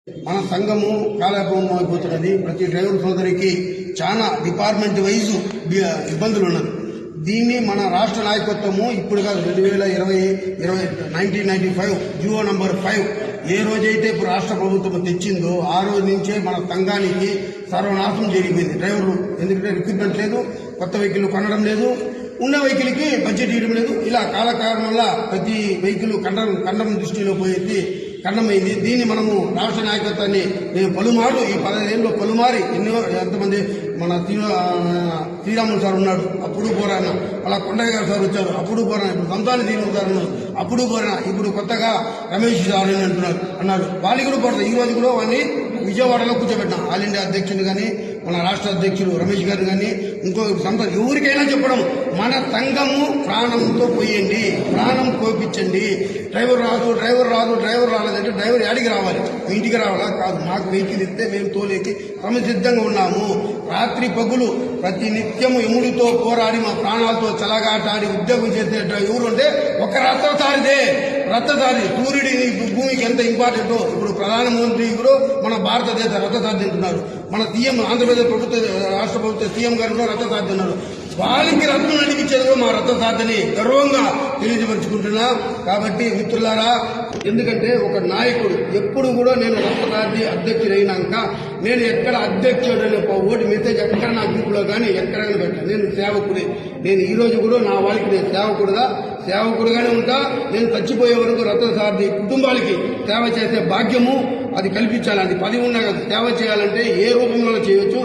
మన సంఘము కాలయాపం అయిపోతున్నది. ప్రతి డ్రైవర్ సోదరికి చాలా డిపార్ట్మెంట్ వైజ్ ఇబ్బందులు ఉన్నది. దీన్ని మన రాష్ట్ర నాయకత్వము ఇప్పుడు 1995 జియో నంబర్ 5 ఏ రోజైతే ఇప్పుడు రాష్ట్ర ప్రభుత్వం తెచ్చిందో ఆ రోజు నుంచే మన సంఘానికి సర్వనాశనం జరిగిపోయింది. డ్రైవర్లు ఎందుకంటే రిక్రూట్మెంట్ లేదు, కొత్త వెహికల్ కొనడం లేదు, ఉన్న వెహికల్కి బడ్జెట్ ఇవ్వడం లేదు. ఇలా కాలకాలం వల్ల ప్రతి వెహికల్ ఖండం దృష్టిలో పోయేది ఖండమైంది. దీన్ని మనము రాష్ట్ర నాయకత్వాన్ని నేను పలుమారు ఈ 15 ఏళ్ళలో పలుమారి ఎంతమంది మన శ్రీరాములు సార్ ఉన్నాడు, అప్పుడు పోరాడిన. అలా కొండయ్య గారు సార్ వచ్చారు, అప్పుడు పోరాడిన. ఇప్పుడు సంతాన దీని సార్ ఉన్నారు, అప్పుడు పోరాడిన. ఇప్పుడు కొత్తగా రమేష్ సార్ అన్నారు, వాళ్ళు కూడా పోరాడు. ఈ రోజు కూడా వాళ్ళని విజయవాడలో కూర్చోబెట్టిన ఆల్ ఇండియా అధ్యక్షుడు కానీ మన రాష్ట్ర అధ్యక్షుడు రమేష్ గారు కానీ ఇంకో సంస్థ ఎవరికైనా చెప్పడం, మన సంఘము ప్రాణంతో పోయండి, ప్రాణం కోపించండి. డ్రైవర్ రాలేదంటే డ్రైవర్ యాడికి రావాలి? మీ ఇంటికి రావాలా? కాదు, మాకు వెహికల్ ఇస్తే మేము తోలేకి సమసిద్ధంగా ఉన్నాము. రాత్రి పగులు ప్రతి నిత్యము ఎముడితో పోరాడి మా ప్రాణాలతో చలగాటాడి ఉద్యోగం చేసే ఎవరు అంటే ఒక రథసారి సూర్యుడిని భూమికి ఎంత ఇంపార్టెంటో ఇప్పుడు ప్రధానమంత్రి కూడా మన భారతదేశ రథసారి తింటున్నారు. మన సీఎం ఆంధ్రప్రదేశ్ ప్రభుత్వ రాష్ట్ర ప్రభుత్వ సీఎం గారు కూడా రథసారి తిన్నారు. వాళ్ళకి రథం నడిపించేది కూడా మా రథసారిని గర్వంగా తెలియజేసుకుంటున్నా. కాబట్టి మిత్రులారా, ఎందుకంటే ఒక నాయకుడు ఎప్పుడు కూడా నేను రథసారి అధ్యక్షుడు అయినాక నేను ఎక్కడ అధ్యక్షుడు అనే ఓటు మెసేజ్ ఎక్కడ నా గ్రూపులో కానీ ఎక్కడైనా పెట్టాను. నేను సేవకుడే. నేను ఈ రోజు కూడా నా వాళ్ళకి నేను సేవకుడుగానే ఉంటా. నేను చచ్చిపోయే వరకు రథసారి కుటుంబాలకి సేవ చేసే భాగ్యము అది కల్పించాలి. అది పది ఉన్నా సేవ చేయాలంటే ఏ రూపంలో చేయొచ్చు.